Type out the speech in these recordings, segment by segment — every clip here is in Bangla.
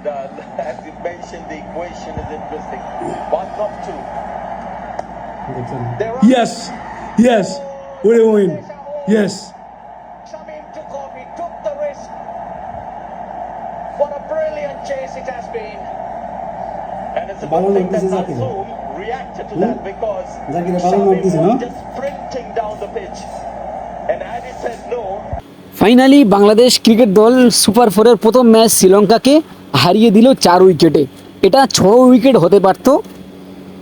As you mentioned, the equation is interesting. One not two. Yes, yes, what a win. Yes. Shamim took off, he took the risk. What a brilliant chase it has been. And it's a good thing that Nazoom reacted to that because Shamim was just sprinting down the pitch. And had he said no, finally Bangladesh cricket দল সুপার ফোরের প্রথম ম্যাচ শ্রীলঙ্কাকে হারিয়ে দিল 4 উইকেটে। এটা 6 উইকেট হতে পারত,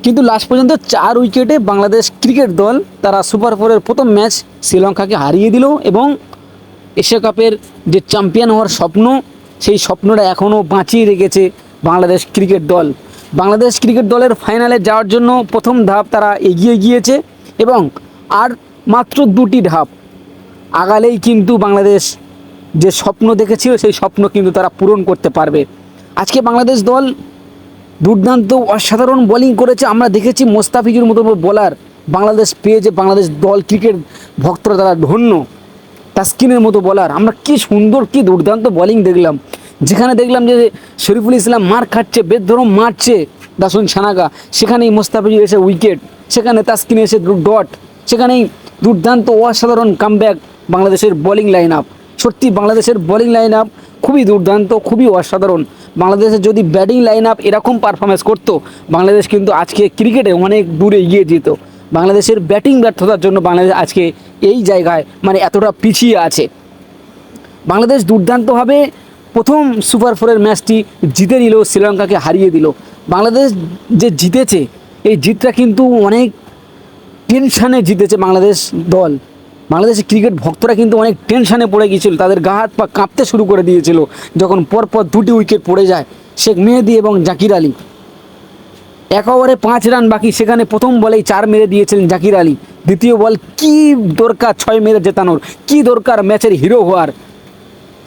কিন্তু লাস্ট পর্যন্ত 4 উইকেটে বাংলাদেশ ক্রিকেট দল তারা সুপার ফোরের প্রথম ম্যাচ শ্রীলঙ্কাকে হারিয়ে দিল এবং এশিয়া কাপের যে চ্যাম্পিয়ন হওয়ার স্বপ্ন, সেই স্বপ্নটা এখনও বাঁচিয়ে রেখেছে বাংলাদেশ ক্রিকেট দল। বাংলাদেশ ক্রিকেট দলের ফাইনালে যাওয়ার জন্য প্রথম ধাপ তারা এগিয়ে গিয়েছে এবং আর মাত্র 2টি ধাপ আগালেই কিন্তু বাংলাদেশ যে স্বপ্ন দেখেছিল সেই স্বপ্ন কিন্তু তারা পূরণ করতে পারবে। আজকে বাংলাদেশ দল দুর্দান্ত অসাধারণ বোলিং করেছে। আমরা দেখেছি মোস্তাফিজুর মতো বোলার বাংলাদেশ পেয়ে যে বাংলাদেশ দল ক্রিকেট ভক্তরা তারা ধন্য। তাসকিনের মতো বোলার, আমরা কি সুন্দর কি দুর্দান্ত বোলিং দেখলাম। যেখানে দেখলাম যে শরীফুল ইসলাম মার খাচ্ছে, বেদরম মারছে দাসুন সানাগা, সেখানেই মোস্তাফিজুর এসে উইকেট, সেখানে তাসকিন এসে ডট, সেখানেই দুর্দান্ত অসাধারণ কামব্যাক বাংলাদেশের বোলিং লাইন আপ। সত্যি বাংলাদেশের বোলিং লাইন আপ খুবই দুর্দান্ত, খুবই অসাধারণ। বাংলাদেশের যদি ব্যাটিং লাইন আপ এরকম পারফরমেন্স করতো, বাংলাদেশ কিন্তু আজকে ক্রিকেটে অনেক দূরে এগিয়ে যেত। বাংলাদেশের ব্যাটিং ব্যর্থতার জন্য বাংলাদেশ আজকে এই জায়গায় মানে এতটা পিছিয়ে আছে। বাংলাদেশ দুর্দান্তভাবে প্রথম সুপার ফোরের ম্যাচটি জিতে নিল, শ্রীলঙ্কাকে হারিয়ে দিল। বাংলাদেশ যে জিতেছে, এই জিতটা কিন্তু অনেক টেনশানে জিতেছে বাংলাদেশ দল। বাংলাদেশের ক্রিকেট ভক্তরা কিন্তু অনেক টেনশানে পড়ে গিয়েছিল, তাদের গা হাত পা কাঁপতে শুরু করে দিয়েছিল যখন পরপর 2টি উইকেট পড়ে যায়। শেখ মেহেদী এবং জাকির আলী, 1 ওভারে 5 রান বাকি, সেখানে প্রথম বলেই 4 মেরে দিয়েছিলেন জাকির আলী। দ্বিতীয় বল কি দরকার 6 মেরে জেতানোর, কি দরকার ম্যাচের হিরো হওয়ার,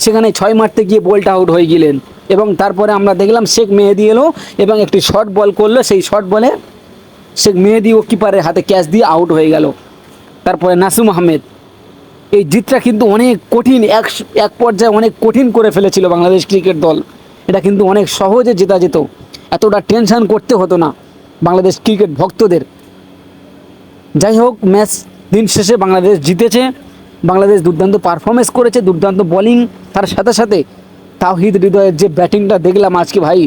সেখানে 6 মারতে গিয়ে বলটা আউট হয়ে গেলেন। এবং তারপরে আমরা দেখলাম শেখ মেহেদী এলো এবং একটি শর্ট বল করলো, সেই শর্ট বলে শেখ মেহেদী ও কিপারের হাতে ক্যাচ দিয়ে আউট হয়ে গেল। তারপরে নাসুম আহমেদ। এই জিতটা কিন্তু অনেক কঠিন, এক পর্যায়ে অনেক কঠিন করে ফেলেছিল বাংলাদেশ ক্রিকেট দল। এটা কিন্তু অনেক সহজে জেতা যেত, এতটা টেনশন করতে হতো না বাংলাদেশ ক্রিকেট ভক্তদের। যাই হোক, ম্যাচ দিন শেষে বাংলাদেশ জিতেছে। বাংলাদেশ দুর্দান্ত পারফরমেন্স করেছে, দুর্দান্ত বোলিং, তার সাথে সাথে তাওহিদ হৃদয়ের যে ব্যাটিংটা দেখলাম আজকে ভাই।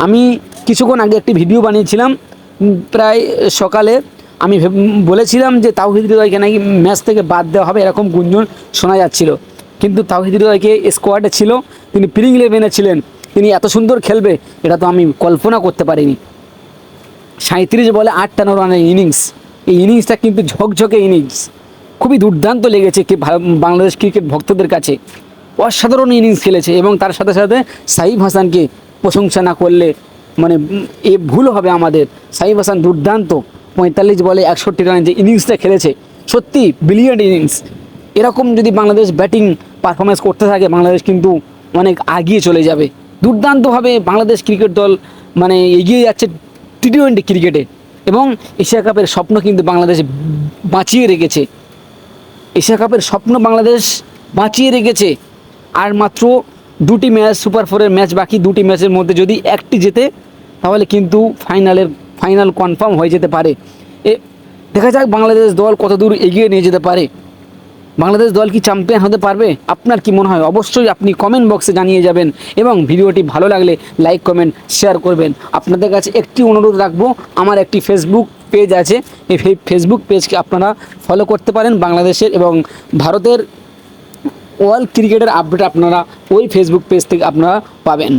আমি কিছুক্ষণ আগে একটি ভিডিও বানিয়েছিলাম, প্রায় সকালে আমি বলেছিলাম যে তাওহিদ হৃদয়কে নাকি ম্যাচ থেকে বাদ দেওয়া হবে, এরকম গুঞ্জন শোনা যাচ্ছিল। কিন্তু তাওহিদ হৃদয়কে স্কোয়াডে ছিল, তিনি প্লেইং 11-এ ছিলেন, তিনি এত সুন্দর খেলবে এটা তো আমি কল্পনা করতে পারিনি। 37 বলে 8 রানের ইনিংস, এই ইনিংসটা কিন্তু ঝকঝকে ইনিংস, খুবই দুর্দান্ত লেগেছে বাংলাদেশ ক্রিকেট ভক্তদের কাছে। অসাধারণ ইনিংস খেলেছে এবং তার সাথে সাথে সাইফ হাসানকে প্রশংসা না করলে মানে এ ভুল হবে আমাদের। সাইফ হাসান দুর্দান্ত 45 বলে 61 রানের যে ইনিংসটা খেলেছে, সত্যি ব্রিলিয়ান্ট ইনিংস। এরকম যদি বাংলাদেশ ব্যাটিং পারফরমেন্স করতে থাকে, বাংলাদেশ কিন্তু অনেক আগিয়ে চলে যাবে। দুর্দান্তভাবে বাংলাদেশ ক্রিকেট দল মানে এগিয়ে যাচ্ছে টি20 ক্রিকেটে এবং এশিয়া কাপের স্বপ্ন কিন্তু বাংলাদেশ বাঁচিয়ে রেখেছে। এশিয়া কাপের স্বপ্ন বাংলাদেশ বাঁচিয়ে রেখেছে। আর মাত্র 2টি ম্যাচ, সুপার ফোরের ম্যাচ বাকি। 2টি ম্যাচের মধ্যে যদি একটি জেতে তাহলে কিন্তু ফাইনাল কনফার্ম হয়ে যেতে পারে। দেখা যাক বাংলাদেশ দল কত দূর এগিয়ে নিয়ে যেতে পারে। বাংলাদেশ দল কি চ্যাম্পিয়ন হতে পারবে? আপনার কি মনে হয়? অবশ্যই আপনি কমেন্ট বক্সে জানিয়ে যাবেন এবং ভিডিওটি ভালো লাগলে লাইক কমেন্ট শেয়ার করবেন। আপনাদের কাছে একটি অনুরোধ রাখবো, আমার একটি ফেসবুক পেজ আছে, এই ফেসবুক পেজকে আপনারা ফলো করতে পারেন। বাংলাদেশের এবং ভারতের ওয়ার্ল্ড ক্রিকেটের আপডেট আপনারা ওই ফেসবুক পেজ থেকে আপনারা পাবেন।